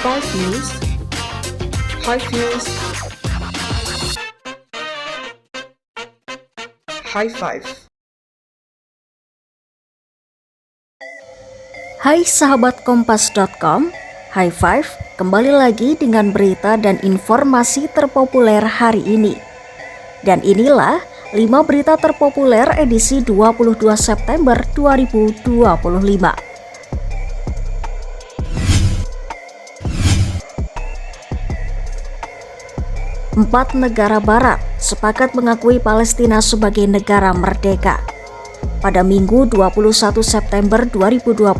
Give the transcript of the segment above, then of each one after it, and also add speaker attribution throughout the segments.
Speaker 1: 5 News. High News. High Five.
Speaker 2: Hai sahabat Kompas.com, High Five kembali lagi dengan berita dan informasi terpopuler hari ini. Dan inilah 5 berita terpopuler edisi 22 September 2025. 4 negara barat sepakat mengakui Palestina sebagai negara merdeka. Pada Minggu 21 September 2025,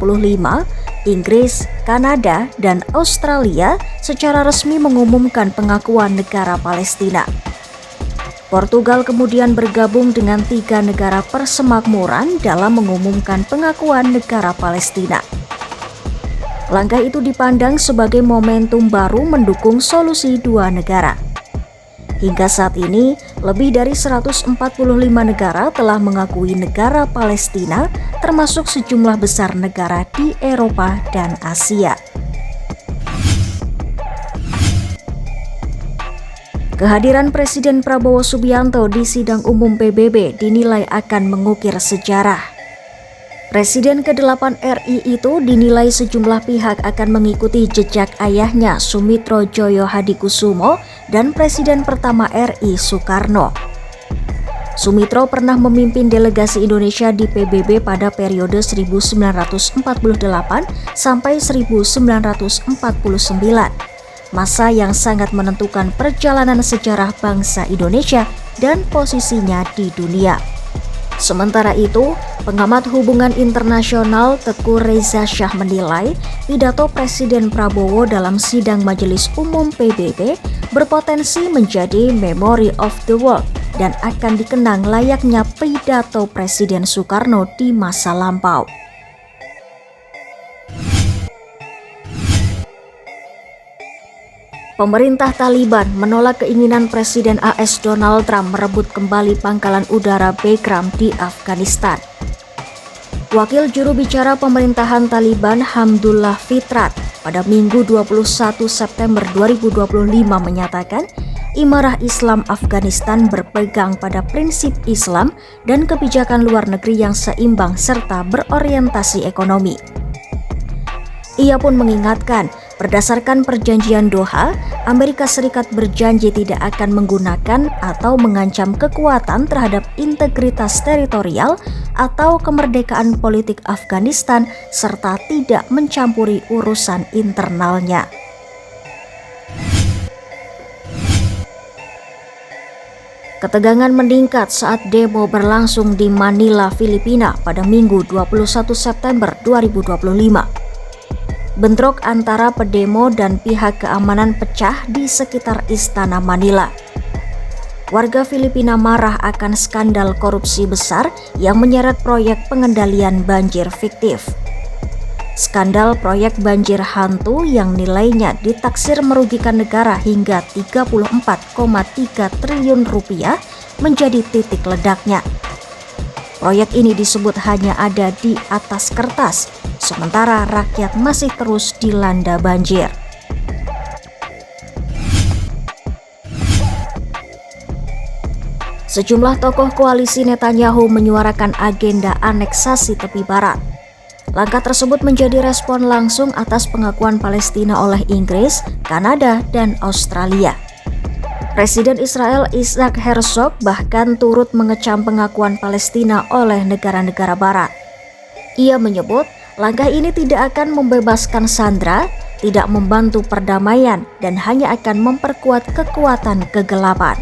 Speaker 2: Inggris, Kanada, dan Australia secara resmi mengumumkan pengakuan negara Palestina. Portugal kemudian bergabung dengan 3 negara persemakmuran dalam mengumumkan pengakuan negara Palestina. Langkah itu dipandang sebagai momentum baru mendukung solusi 2 negara. Hingga saat ini, lebih dari 145 negara telah mengakui negara Palestina, termasuk sejumlah besar negara di Eropa dan Asia. Kehadiran Presiden Prabowo Subianto di sidang umum PBB dinilai akan mengukir sejarah. Presiden ke-8 RI itu dinilai sejumlah pihak akan mengikuti jejak ayahnya Sumitro Joyo Hadikusumo dan Presiden pertama RI Soekarno. Sumitro pernah memimpin delegasi Indonesia di PBB pada periode 1948 sampai 1949, masa yang sangat menentukan perjalanan sejarah bangsa Indonesia dan posisinya di dunia. Sementara itu, pengamat hubungan internasional Teguh Reza Shah menilai pidato Presiden Prabowo dalam sidang Majelis Umum PBB berpotensi menjadi memory of the world dan akan dikenang layaknya pidato Presiden Soekarno di masa lampau. Pemerintah Taliban menolak keinginan Presiden AS Donald Trump merebut kembali pangkalan udara Bagram di Afghanistan. Wakil juru bicara pemerintahan Taliban Hamdullah Fitrat pada Minggu 21 September 2025 menyatakan Imarah Islam Afghanistan berpegang pada prinsip Islam dan kebijakan luar negeri yang seimbang serta berorientasi ekonomi. Ia pun mengingatkan, berdasarkan perjanjian Doha, Amerika Serikat berjanji tidak akan menggunakan atau mengancam kekuatan terhadap integritas teritorial atau kemerdekaan politik Afghanistan serta tidak mencampuri urusan internalnya. Ketegangan meningkat saat demo berlangsung di Manila, Filipina pada Minggu 21 September 2025. Bentrok antara pedemo dan pihak keamanan pecah di sekitar Istana Manila. Warga Filipina marah akan skandal korupsi besar yang menyeret proyek pengendalian banjir fiktif. Skandal proyek banjir hantu yang nilainya ditaksir merugikan negara hingga 34,3 triliun rupiah menjadi titik ledaknya. Proyek ini disebut hanya ada di atas kertas, sementara rakyat masih terus dilanda banjir. Sejumlah tokoh koalisi Netanyahu menyuarakan agenda aneksasi tepi barat. Langkah tersebut menjadi respon langsung atas pengakuan Palestina oleh Inggris, Kanada, dan Australia. Presiden Israel Isaac Herzog bahkan turut mengecam pengakuan Palestina oleh negara-negara barat. Ia menyebut langkah ini tidak akan membebaskan sandera, tidak membantu perdamaian, dan hanya akan memperkuat kekuatan kegelapan.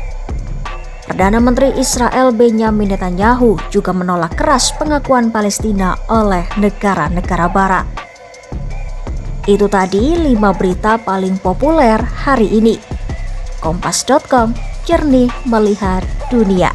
Speaker 2: Perdana Menteri Israel Benjamin Netanyahu juga menolak keras pengakuan Palestina oleh negara-negara barat. Itu tadi 5 berita paling populer hari ini. Kompas.com, jernih melihat dunia.